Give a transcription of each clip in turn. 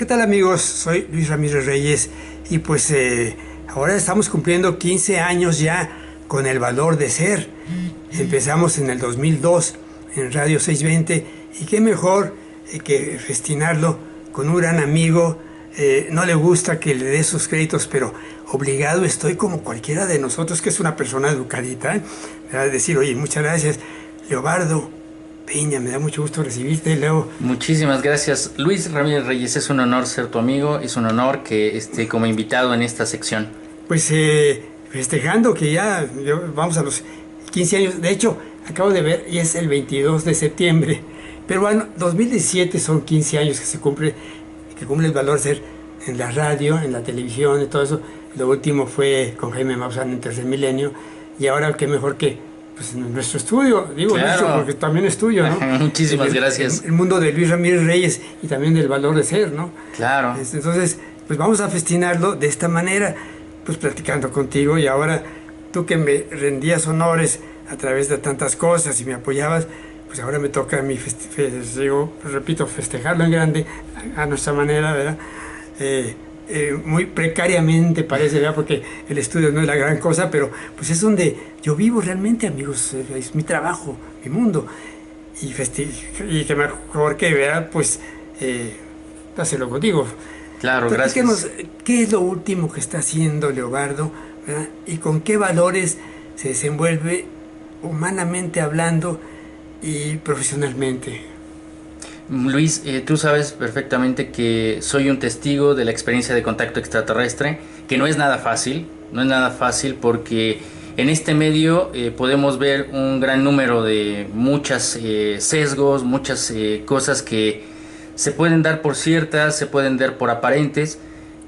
¿Qué tal amigos? Soy Luis Ramírez Reyes y pues ahora estamos cumpliendo 15 años ya con El Valor de Ser. Empezamos en el 2002 en Radio 620 y qué mejor que festinarlo con un gran amigo. No le gusta que le dé sus créditos, pero obligado estoy como cualquiera de nosotros que es una persona educadita, decir, oye, muchas gracias, Leobardo Peña, me da mucho gusto recibirte, Leo. Muchísimas gracias, Luis Ramírez Reyes. Es un honor ser tu amigo, es un honor que esté como invitado en esta sección. Pues festejando que ya vamos a los 15 años, de hecho, acabo de ver, y es el 22 de septiembre, pero bueno, 2017 son 15 años que cumple El Valor de Ser en la radio, en la televisión y todo eso. Lo último fue con Jaime Maussan en Tercer Milenio, y ahora qué mejor que pues en nuestro estudio, digo claro. Nuestro porque también es tuyo, ¿no? Muchísimas gracias. El mundo de Luis Ramírez Reyes y también del Valor de Ser, ¿no? Claro. Entonces, pues vamos a festinarlo de esta manera, pues platicando contigo, y ahora tú que me rendías honores a través de tantas cosas y me apoyabas, pues ahora me toca a mí, repito, festejarlo en grande a nuestra manera, ¿verdad? Muy precariamente parece, ¿verdad? Porque el estudio no es la gran cosa, pero pues es donde yo vivo realmente, amigos, es mi trabajo, mi mundo, y que mejor que, ¿verdad? Pues hacerlo contigo. Claro, gracias. ¿Qué es lo último que está haciendo Leobardo, ¿verdad? Y con qué valores se desenvuelve humanamente hablando y profesionalmente? Luis, tú sabes perfectamente que soy un testigo de la experiencia de contacto extraterrestre, que no es nada fácil, porque en este medio podemos ver un gran número de muchas sesgos, muchas cosas que se pueden dar por ciertas, se pueden dar por aparentes,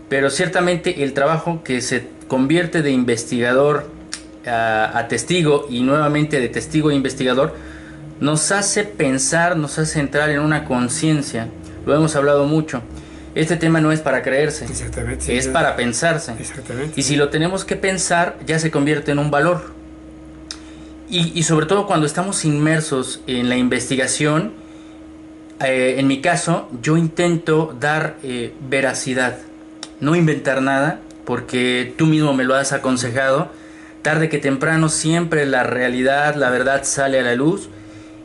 pero ciertamente el trabajo que se convierte de investigador a testigo y nuevamente de testigo a investigador nos hace pensar, nos hace entrar en una conciencia. Lo hemos hablado mucho. Este tema no es para creerse, exactamente, es para pensarse. Exactamente. Y si lo tenemos que pensar, ya se convierte en un valor. Y sobre todo cuando estamos inmersos en la investigación, en mi caso, yo intento dar veracidad, no inventar nada, porque tú mismo me lo has aconsejado. Tarde que temprano siempre la realidad, la verdad sale a la luz.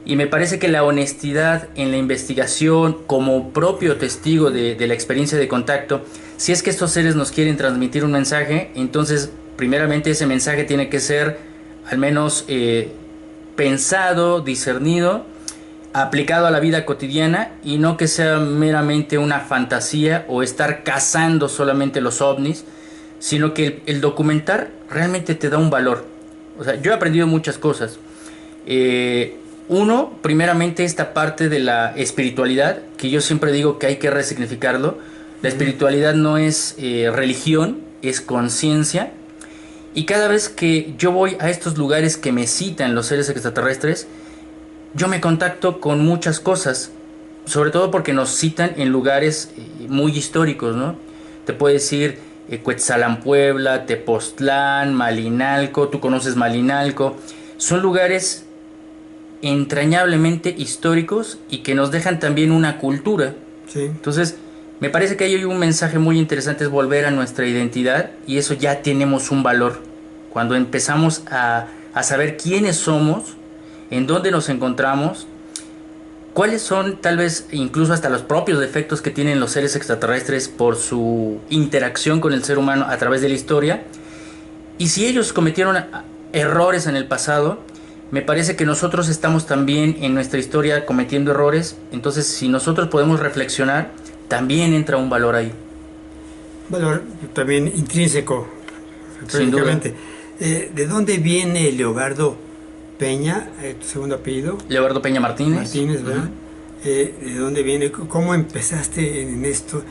Y me parece que la honestidad en la investigación como propio testigo de la experiencia de contacto, si es que estos seres nos quieren transmitir un mensaje, entonces primeramente ese mensaje tiene que ser al menos pensado, discernido, aplicado a la vida cotidiana y no que sea meramente una fantasía o estar cazando solamente los ovnis, sino que el documentar realmente te da un valor. O sea, yo he aprendido muchas cosas. Uno, primeramente esta parte de la espiritualidad, que yo siempre digo que hay que resignificarlo. La espiritualidad no es religión, es conciencia. Y cada vez que yo voy a estos lugares que me citan los seres extraterrestres, yo me contacto con muchas cosas, sobre todo porque nos citan en lugares muy históricos, ¿no? Te puedo decir Cuetzalan, Puebla, Tepoztlán, Malinalco, tú conoces Malinalco. Son lugares entrañablemente históricos y que nos dejan también una cultura. Sí. Entonces me parece que hay un mensaje muy interesante, es volver a nuestra identidad, y eso ya tenemos un valor cuando empezamos a saber quiénes somos, en dónde nos encontramos, cuáles son tal vez incluso hasta los propios defectos que tienen los seres extraterrestres por su interacción con el ser humano a través de la historia, y si ellos cometieron errores en el pasado, me parece que nosotros estamos también en nuestra historia cometiendo errores. Entonces, si nosotros podemos reflexionar, también entra un valor ahí. Valor también intrínseco, sin duda. ¿De dónde viene Leobardo Peña, tu segundo apellido? Leobardo Peña Martínez. Martínez, ¿verdad? ¿De dónde viene? ¿Cómo empezaste en esto?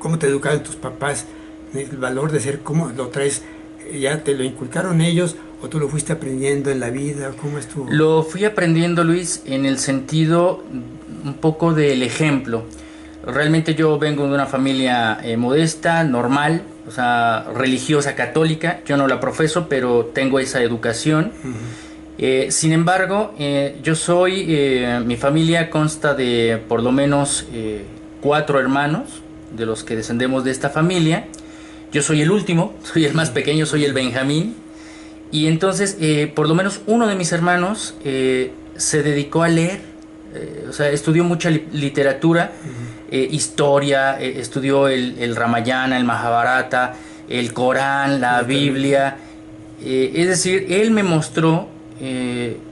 ¿Cómo te educaron tus papás? El valor de ser, ¿cómo lo traes? ¿Ya te lo inculcaron ellos o tú lo fuiste aprendiendo en la vida? ¿Cómo estuvo? Lo fui aprendiendo, Luis, en el sentido un poco del ejemplo. Realmente yo vengo de una familia modesta, normal, o sea, religiosa, católica. Yo no la profeso, pero tengo esa educación. Sin embargo, yo soy, mi familia consta de por lo menos 4 hermanos, de los que descendemos de esta familia. Yo soy el último, soy el más pequeño, soy el Benjamín. Y entonces, por lo menos uno de mis hermanos se dedicó a leer, o sea, estudió mucha literatura, historia, estudió el Ramayana, el Mahabharata, el Corán, la Biblia. Es decir, él me mostró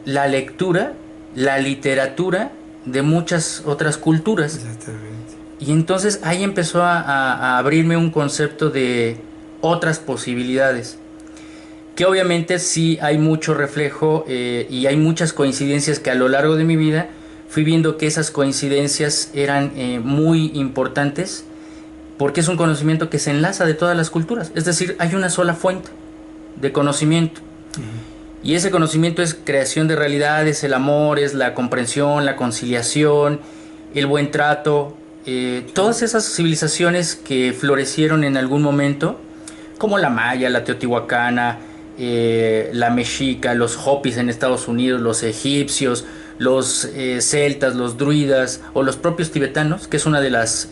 la lectura, la literatura de muchas otras culturas. Exactamente. Y entonces ahí empezó a abrirme un concepto de otras posibilidades, que obviamente sí hay mucho reflejo y hay muchas coincidencias que a lo largo de mi vida fui viendo que esas coincidencias eran muy importantes, porque es un conocimiento que se enlaza de todas las culturas. Es decir, hay una sola fuente de conocimiento. Y ese conocimiento es creación de realidades, el amor, es la comprensión, la conciliación, el buen trato. Todas esas civilizaciones que florecieron en algún momento, como la maya, la teotihuacana, la mexica, los hopis en Estados Unidos, los egipcios, los celtas, los druidas o los propios tibetanos, que es una de las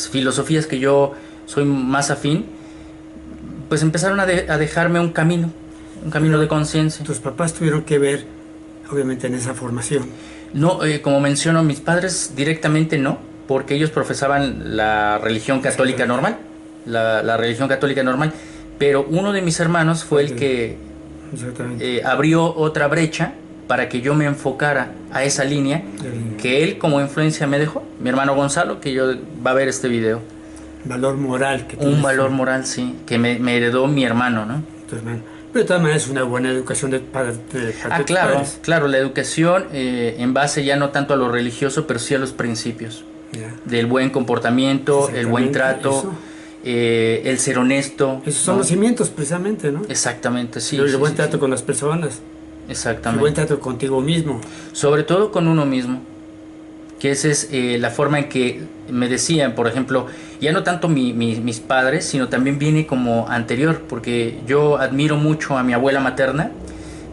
filosofías que yo soy más afín, pues empezaron a dejarme un camino de conciencia. Tus papás tuvieron que ver, obviamente, en esa formación. No, como menciono, mis padres directamente no, porque ellos profesaban la religión católica normal, la religión católica normal, pero uno de mis hermanos fue el que abrió otra brecha para que yo me enfocara a esa línea que él como influencia me dejó. Mi hermano Gonzalo, que va a ver este video. Valor moral. Un valor moral, sí, que me heredó mi hermano, ¿no? Tu hermano. Pero de todas maneras es una buena educación de parte de claro, padres. Claro, la educación en base ya no tanto a lo religioso, pero sí a los principios. Del buen comportamiento, el buen trato, el ser honesto. Esos son los cimientos precisamente, ¿no? Exactamente, sí. El buen trato con las personas. Exactamente. El buen trato contigo mismo. Sobre todo con uno mismo. Que esa es la forma en que me decían, por ejemplo, ya no tanto mis padres, sino también viene como anterior, porque yo admiro mucho a mi abuela materna,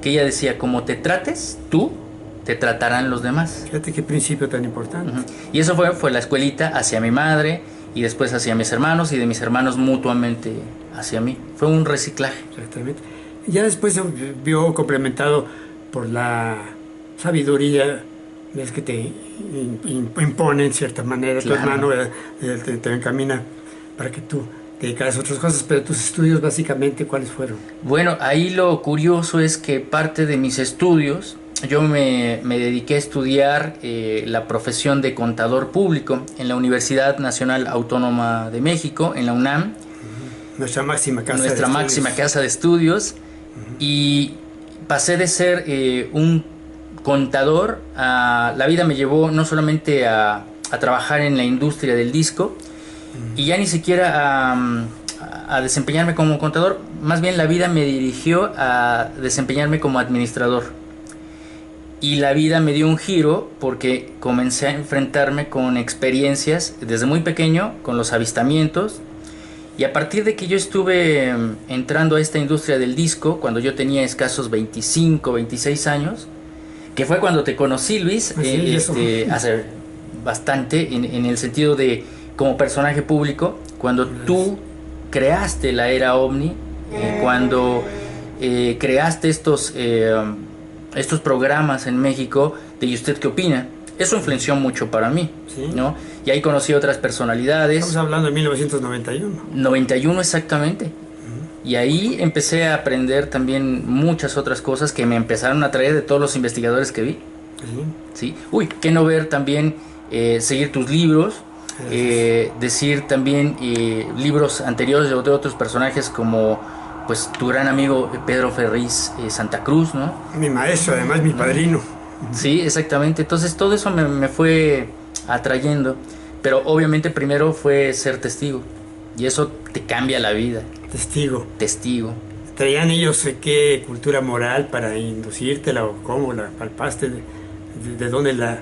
que ella decía, como te trates tú, te tratarán los demás. Fíjate qué principio tan importante. Y eso fue la escuelita hacia mi madre, y después hacia mis hermanos, y de mis hermanos mutuamente hacia mí. Fue un reciclaje. Exactamente. Ya después se vio complementado por la sabiduría, ves que te impone en cierta manera, claro. Tu hermano te encamina para que tú te dedicaras a otras cosas, pero tus estudios básicamente, ¿cuáles fueron? Bueno, ahí lo curioso es que parte de mis estudios, yo me dediqué a estudiar la profesión de contador público en la Universidad Nacional Autónoma de México, en la UNAM. Nuestra máxima casa de estudios. Y pasé de ser un contador la vida me llevó no solamente a trabajar en la industria del disco y ya ni siquiera a desempeñarme como contador, más bien la vida me dirigió a desempeñarme como administrador. Y la vida me dio un giro porque comencé a enfrentarme con experiencias desde muy pequeño, con los avistamientos. Y a partir de que yo estuve entrando a esta industria del disco, cuando yo tenía escasos 25, 26 años, que fue cuando te conocí, Luis, hace bastante, en el sentido de como personaje público, cuando tú creaste la era OVNI, cuando creaste estos programas en México de ¿Y usted qué opina? Eso influenció mucho para mí, ¿sí? ¿No? Y ahí conocí otras personalidades. Estamos hablando de 1991. 91 exactamente. Y ahí empecé a aprender también muchas otras cosas que me empezaron a traer de todos los investigadores que vi. ¿Sí? Uy, qué no ver también, seguir tus libros, decir también libros anteriores de otros personajes como pues tu gran amigo Pedro Ferriz Santa Cruz, ¿no? Mi maestro, además mi padrino. Sí, exactamente. Entonces todo eso me fue atrayendo, pero obviamente primero fue ser testigo y eso te cambia la vida. Testigo. ¿Traían ellos qué cultura moral para inducírtela o cómo la palpaste? ¿De dónde la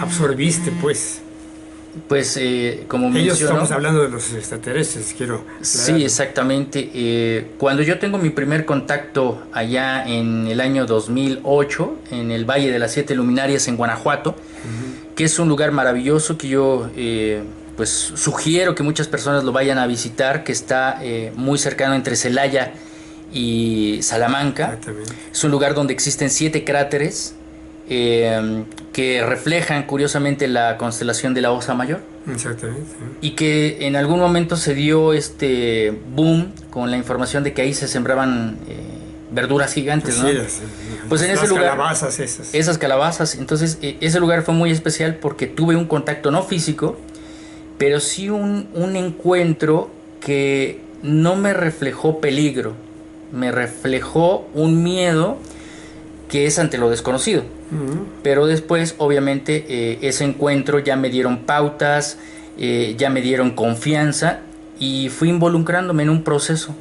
absorbiste, pues? Pues, como ellos estamos hablando de los extraterrestres, quiero aclarar. Sí, exactamente. Cuando yo tengo mi primer contacto allá en el año 2008, en el Valle de las Siete Luminarias en Guanajuato, que es un lugar maravilloso que yo pues sugiero que muchas personas lo vayan a visitar, que está muy cercano entre Celaya y Salamanca. Es un lugar donde existen 7 cráteres que reflejan curiosamente la constelación de la Osa Mayor. Exactamente. Y que en algún momento se dio este boom con la información de que ahí se sembraban verduras gigantes, ¿no? Pues en ese lugar, calabazas esas calabazas. Entonces ese lugar fue muy especial porque tuve un contacto no físico, pero sí un encuentro que no me reflejó peligro, me reflejó un miedo que es ante lo desconocido. Pero después, obviamente, ese encuentro ya me dieron pautas, ya me dieron confianza y fui involucrándome en un proceso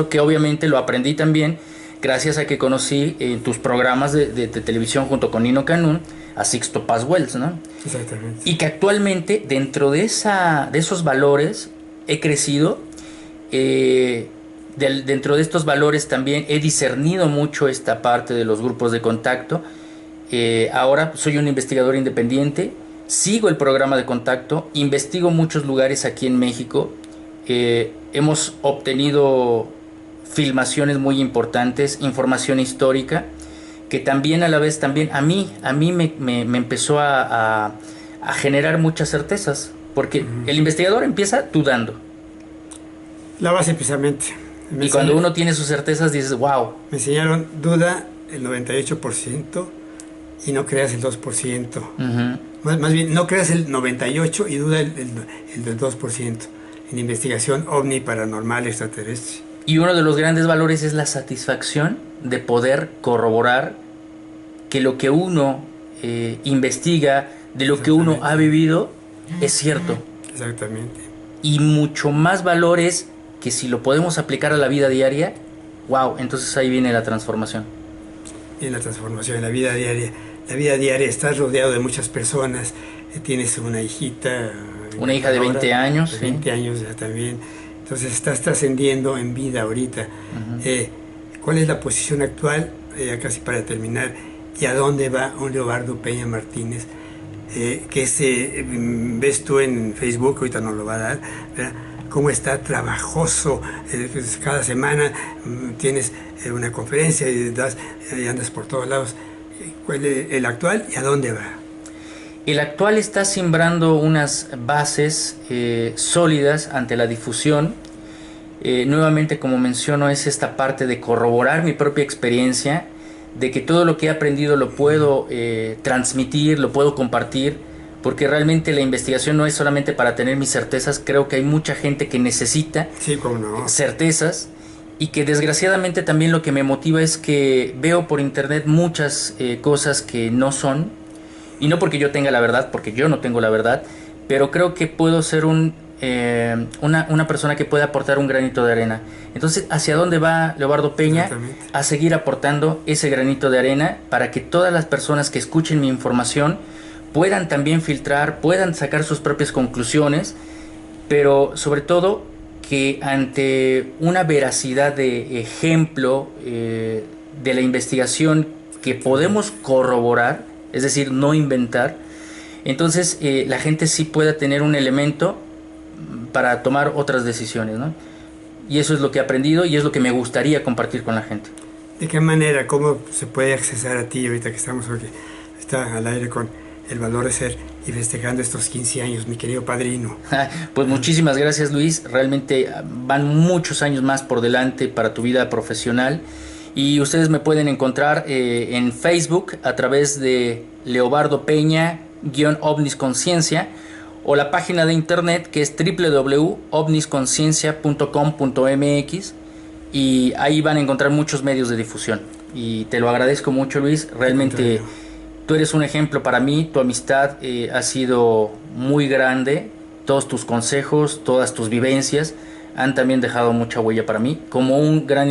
que obviamente lo aprendí también gracias a que conocí en tus programas de televisión junto con Nino Canún a Sixto Paz Wells, ¿no? Exactamente. Y que actualmente dentro de esos valores he crecido. Dentro de estos valores también he discernido mucho esta parte de los grupos de contacto. Ahora soy un investigador independiente, sigo el programa de contacto, investigo muchos lugares aquí en México. Hemos obtenido filmaciones muy importantes, información histórica, que también a la vez también a mí me empezó a generar muchas certezas, porque el investigador empieza dudando. La base precisamente. Y cuando uno tiene sus certezas dices, wow. Me enseñaron duda el 98% y no creas el 2%. Más bien, no creas el 98% y duda el del 2% en investigación ovni, paranormal, extraterrestre. Y uno de los grandes valores es la satisfacción de poder corroborar que lo que uno investiga, de lo que uno ha vivido, es cierto. Exactamente. Y mucho más valores que si lo podemos aplicar a la vida diaria, wow, entonces ahí viene la transformación. En la transformación, en la vida diaria. La vida diaria, estás rodeado de muchas personas, tienes una hijita. Una hija de 20 años. De 20 años ya también. Entonces estás trascendiendo en vida ahorita. ¿Cuál es la posición actual, ya casi para terminar, y a dónde va un Leobardo Peña Martínez? Que ves tú en Facebook, ahorita nos lo va a dar, ¿verdad? Cómo está trabajoso, pues cada semana tienes una conferencia y andas por todos lados. ¿Cuál es el actual y a dónde va? El actual está sembrando unas bases sólidas ante la difusión. Nuevamente, como menciono, es esta parte de corroborar mi propia experiencia, de que todo lo que he aprendido lo puedo transmitir, lo puedo compartir, porque realmente la investigación no es solamente para tener mis certezas. Creo que hay mucha gente que necesita certezas, y que desgraciadamente también lo que me motiva es que veo por internet muchas cosas que no son, y no porque yo tenga la verdad, porque yo no tengo la verdad, pero creo que puedo ser una persona que puede aportar un granito de arena. Entonces, ¿hacia dónde va Leobardo Peña? A seguir aportando ese granito de arena para que todas las personas que escuchen mi información puedan también filtrar, puedan sacar sus propias conclusiones, pero sobre todo que ante una veracidad de ejemplo de la investigación que podemos corroborar, es decir, no inventar, entonces la gente sí pueda tener un elemento para tomar otras decisiones, ¿no? Y eso es lo que he aprendido y es lo que me gustaría compartir con la gente. ¿De qué manera? ¿Cómo se puede accesar a ti ahorita que estamos aquí? Está al aire con el valor de ser y festejando estos 15 años, mi querido padrino. Pues muchísimas gracias, Luis. Realmente van muchos años más por delante para tu vida profesional. Y ustedes me pueden encontrar en Facebook a través de Leobardo Peña-OVNIS Conciencia, o la página de internet que es www.ovnisconciencia.com.mx, y ahí van a encontrar muchos medios de difusión. Y te lo agradezco mucho, Luis. Realmente tú eres un ejemplo para mí. Tu amistad ha sido muy grande. Todos tus consejos, todas tus vivencias han también dejado mucha huella para mí como un gran